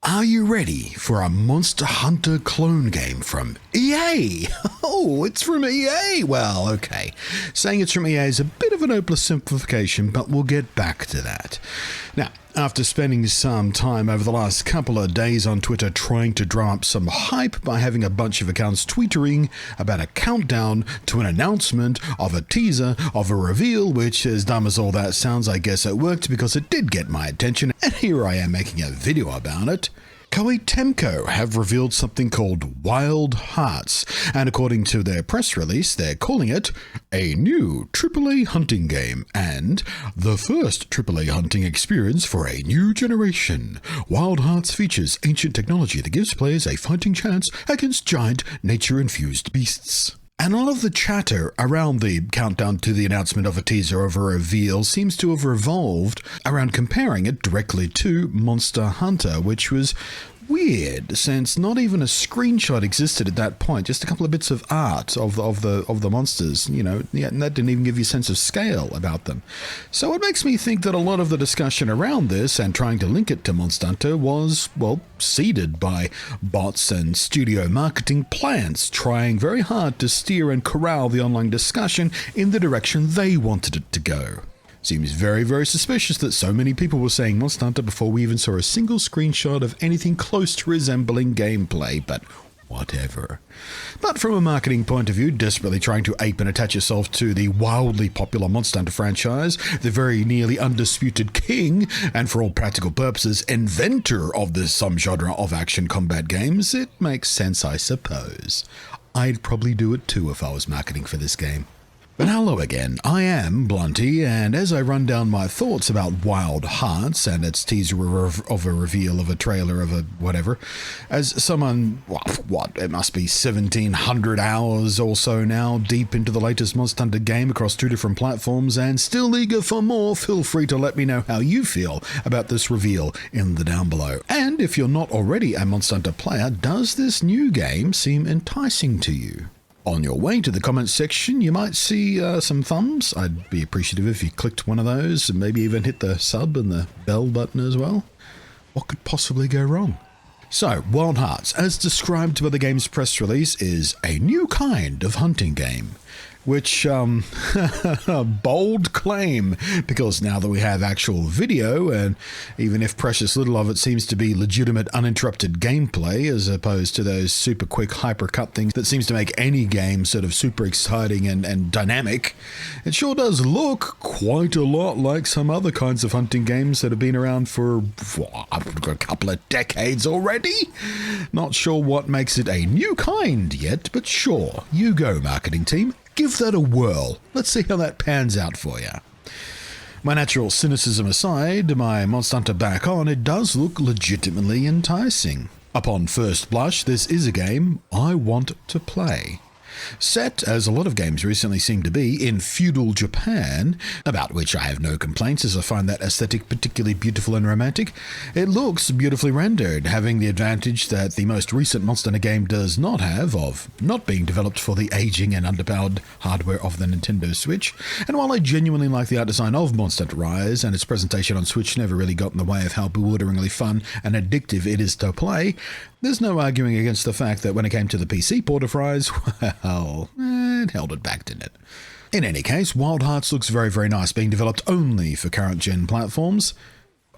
Are you ready for a Monster Hunter clone game from EA? Oh, it's from EA! Well, okay. Saying it's from EA is a bit of an oversimplification, but we'll get back to that. Now, after spending some time over the last couple of days on Twitter trying to drum up some hype by having a bunch of accounts tweetering about a countdown to an announcement of a teaser of a reveal, which, as dumb as all that sounds, I guess it worked because it did get my attention, and here I am making a video about it. Koei Temco have revealed something called Wild Hearts, and according to their press release, they're calling it a new AAA hunting game and the first AAA hunting experience for a new generation. Wild Hearts features ancient technology that gives players a fighting chance against giant nature-infused beasts. And all of the chatter around the countdown to the announcement of a teaser of a reveal seems to have revolved around comparing it directly to Monster Hunter, which was weird, since not even a screenshot existed at that point, just a couple of bits of art of the monsters, and that didn't even give you a sense of scale about them. So it makes me think that a lot of the discussion around this and trying to link it to Monster Hunter was, well, seeded by bots and studio marketing plants trying very hard to steer and corral the online discussion in the direction they wanted it to go. Seems very, very suspicious that so many people were saying Monster Hunter before we even saw a single screenshot of anything close to resembling gameplay, but whatever. But from a marketing point of view, desperately trying to ape and attach yourself to the wildly popular Monster Hunter franchise, the very nearly undisputed king, and for all practical purposes, inventor of this subgenre of action combat games, it makes sense, I suppose. I'd probably do it too if I was marketing for this game. But hello again, I am Blunty, and as I run down my thoughts about Wild Hearts and its teaser of a reveal of a trailer of a whatever, as someone, it must be 1700 hours or so now deep into the latest Monster Hunter game across 2 different platforms and still eager for more, feel free to let me know how you feel about this reveal in the down below. And if you're not already a Monster Hunter player, does this new game seem enticing to you? On your way to the comments section, you might see some thumbs. I'd be appreciative if you clicked one of those and maybe even hit the sub and the bell button as well. What could possibly go wrong? So, Wild Hearts, as described by the game's press release, is a new kind of hunting game. Which, bold claim, because now that we have actual video, and even if precious little of it seems to be legitimate uninterrupted gameplay, as opposed to those super quick hypercut things that seems to make any game sort of super exciting and dynamic, it sure does look quite a lot like some other kinds of hunting games that have been around for a couple of decades already. Not sure what makes it a new kind yet, but sure, you go, marketing team. Give that a whirl. Let's see how that pans out for you. My natural cynicism aside, my Monster Hunter back on, it does look legitimately enticing. Upon first blush, this is a game I want to play. Set, as a lot of games recently seem to be, in feudal Japan, about which I have no complaints as I find that aesthetic particularly beautiful and romantic, it looks beautifully rendered, having the advantage that the most recent Monster Hunter game does not have, of not being developed for the aging and underpowered hardware of the Nintendo Switch. And while I genuinely like the art design of Monster Hunter Rise, and its presentation on Switch never really got in the way of how bewilderingly fun and addictive it is to play, there's no arguing against the fact that when it came to the PC port of Rise, well, it held it back, didn't it? In any case, Wild Hearts looks very, very nice, being developed only for current-gen platforms,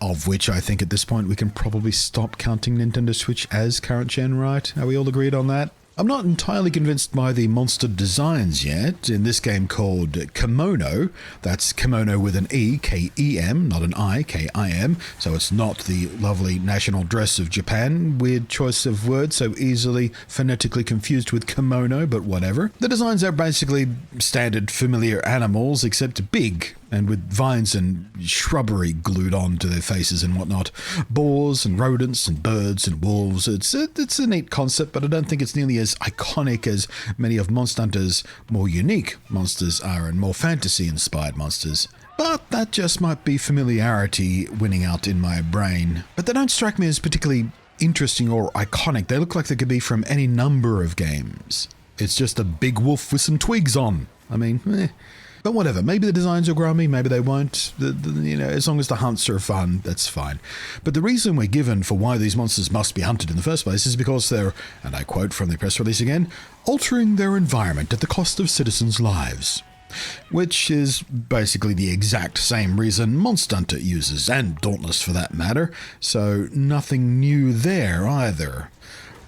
of which I think at this point we can probably stop counting Nintendo Switch as current-gen, right? Are we all agreed on that? I'm not entirely convinced by the monster designs yet. In this game called Kimono, that's kimono with an E, K-E-M, not an I, K-I-M, so it's not the lovely national dress of Japan. Weird choice of words, so easily phonetically confused with kimono, but whatever. The designs are basically standard familiar animals, except big, and with vines and shrubbery glued on to their faces and whatnot. Boars and rodents and birds and wolves. It's a neat concept, but I don't think it's nearly as iconic as many of Monster Hunter's more unique monsters are and more fantasy-inspired monsters. But that just might be familiarity winning out in my brain. But they don't strike me as particularly interesting or iconic. They look like they could be from any number of games. It's just a big wolf with some twigs on. I mean, But whatever, maybe the designs will grow on me, maybe they won't. As long as the hunts are fun, that's fine. But the reason we're given for why these monsters must be hunted in the first place is because they're, and I quote from the press release again, altering their environment at the cost of citizens' lives. Which is basically the exact same reason Monster Hunter uses, and Dauntless for that matter, so nothing new there either.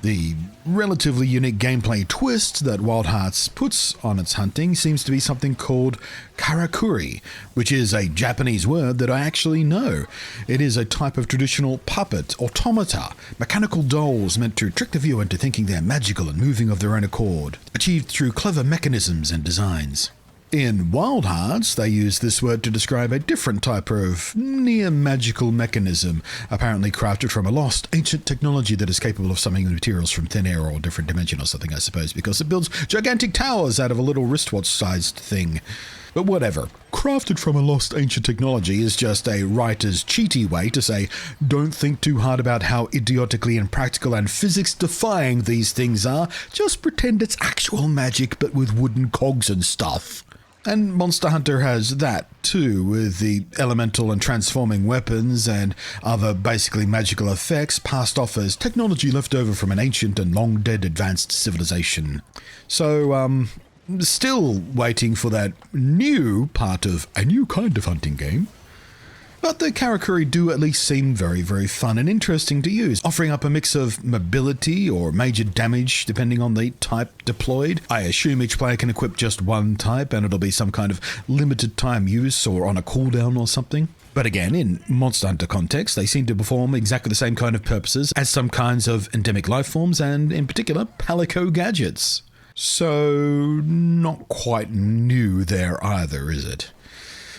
The relatively unique gameplay twist that Wild Hearts puts on its hunting seems to be something called karakuri, which is a Japanese word that I actually know. It is a type of traditional puppet, automata, mechanical dolls meant to trick the viewer into thinking they're magical and moving of their own accord, achieved through clever mechanisms and designs. In Wild Hearts, they use this word to describe a different type of near-magical mechanism, apparently crafted from a lost, ancient technology that is capable of summoning materials from thin air or a different dimension or something, I suppose, because it builds gigantic towers out of a little wristwatch-sized thing. But whatever. Crafted from a lost ancient technology is just a writer's cheaty way to say, don't think too hard about how idiotically impractical and physics-defying these things are, just pretend it's actual magic but with wooden cogs and stuff. And Monster Hunter has that too, with the elemental and transforming weapons and other basically magical effects passed off as technology left over from an ancient and long-dead advanced civilization. So, still waiting for that new part of a new kind of hunting game. But the karakuri do at least seem very, very fun and interesting to use, offering up a mix of mobility or major damage depending on the type deployed. I assume each player can equip just one type and it'll be some kind of limited time use or on a cooldown or something. But again, in Monster Hunter context, they seem to perform exactly the same kind of purposes as some kinds of endemic life forms and, in particular, palico gadgets. So, not quite new there either, is it?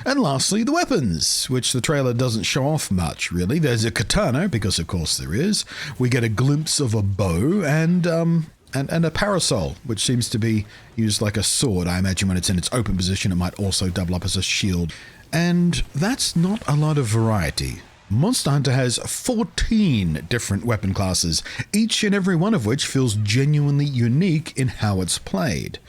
And lastly, the weapons, which the trailer doesn't show off much, really. There's a katana, because of course there is. We get a glimpse of a bow and a parasol, which seems to be used like a sword. I imagine when it's in its open position, it might also double up as a shield. And that's not a lot of variety. Monster Hunter has 14 different weapon classes, each and every one of which feels genuinely unique in how it's played.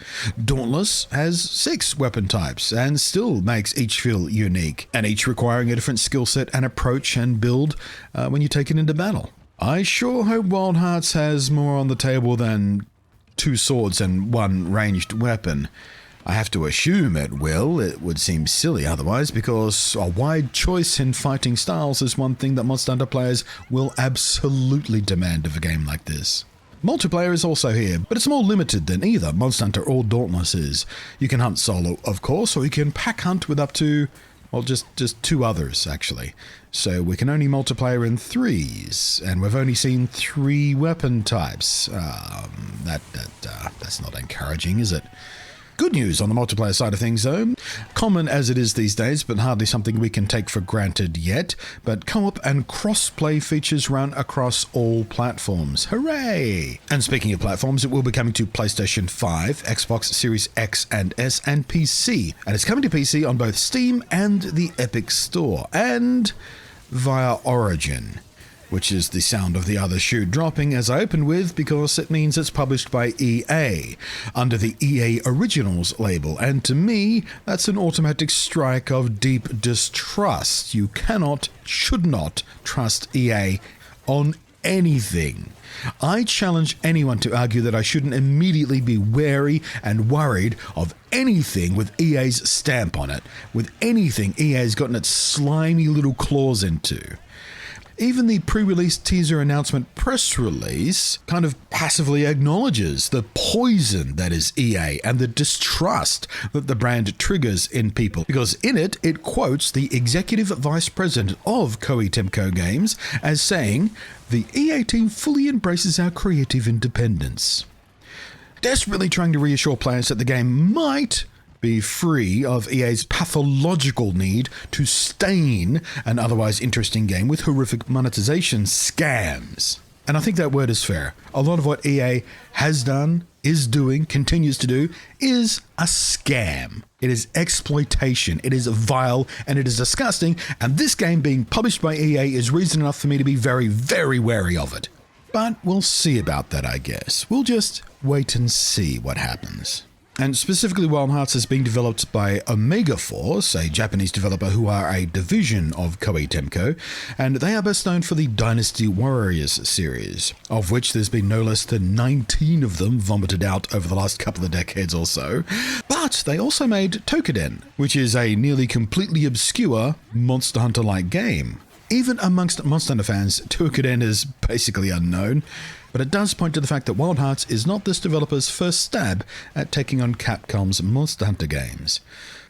Dauntless has 6 weapon types and still makes each feel unique, and each requiring a different skill set and approach and build when you take it into battle. I sure hope Wild Hearts has more on the table than 2 swords and 1 ranged weapon. I have to assume it will. It would seem silly otherwise, because a wide choice in fighting styles is one thing that Monster Hunter players will absolutely demand of a game like this. Multiplayer is also here, but it's more limited than either Monster Hunter or Dauntless is. You can hunt solo, of course, or you can pack hunt with up to, well, just 2 others, actually. So we can only multiplayer in 3s, and we've only seen 3 weapon types. That's not encouraging, is it? Good news on the multiplayer side of things, though. Common as it is these days, but hardly something we can take for granted yet. But co-op and cross-play features run across all platforms. Hooray! And speaking of platforms, it will be coming to PlayStation 5, Xbox Series X and S, and PC. And it's coming to PC on both Steam and the Epic Store, and via Origin, which is the sound of the other shoe dropping as I open with, because it means it's published by EA, under the EA Originals label, and to me, that's an automatic strike of deep distrust. You cannot, should not trust EA on anything. I challenge anyone to argue that I shouldn't immediately be wary and worried of anything with EA's stamp on it, with anything EA's gotten its slimy little claws into. Even the pre-release teaser announcement press release kind of passively acknowledges the poison that is EA and the distrust that the brand triggers in people, because in it, it quotes the executive vice president of Koei Temco Games as saying, "The EA team fully embraces our creative independence," desperately trying to reassure players that the game might be free of EA's pathological need to stain an otherwise interesting game with horrific monetization scams. And I think that word is fair. A lot of what EA has done, is doing, continues to do, is a scam. It is exploitation, it is vile, and it is disgusting, and this game being published by EA is reason enough for me to be very, very wary of it. But we'll see about that, I guess. We'll just wait and see what happens. And specifically, Wild Hearts is being developed by Omega Force, a Japanese developer who are a division of Koei Temco, and they are best known for the Dynasty Warriors series, of which there's been no less than 19 of them vomited out over the last couple of decades or so. But they also made Tokiden, which is a nearly completely obscure Monster Hunter-like game. Even amongst Monster Hunter fans, Tokiden is basically unknown, but it does point to the fact that Wild Hearts is not this developer's first stab at taking on Capcom's Monster Hunter games.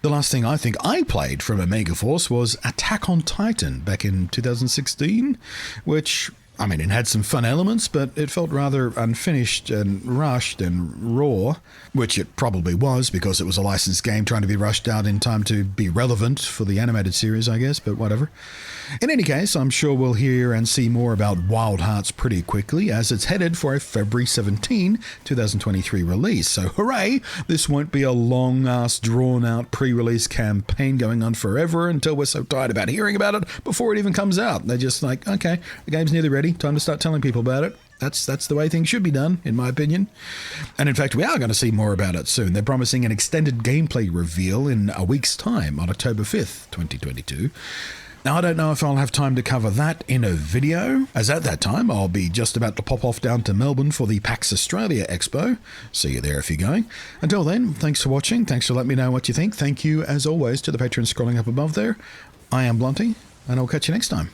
The last thing I think I played from Omega Force was Attack on Titan back in 2016, which, I mean, it had some fun elements, but it felt rather unfinished and rushed and raw, which it probably was because it was a licensed game trying to be rushed out in time to be relevant for the animated series, I guess, but whatever. In any case, I'm sure we'll hear and see more about Wild Hearts pretty quickly, as it's headed for a February 17, 2023 release. So hooray, this won't be a long-ass, drawn-out pre-release campaign going on forever until we're so tired about hearing about it before it even comes out. They're just like, okay, the game's nearly ready, time to start telling people about it. That's the way things should be done, in my opinion. And in fact, we are going to see more about it soon. They're promising an extended gameplay reveal in a week's time on October 5th, 2022. Now, I don't know if I'll have time to cover that in a video, as at that time I'll be just about to pop off down to Melbourne for the PAX Australia Expo. See you there if you're going. Until then, thanks for watching. Thanks for letting me know what you think. Thank you, as always, to the patrons scrolling up above there. I am Blunty, and I'll catch you next time.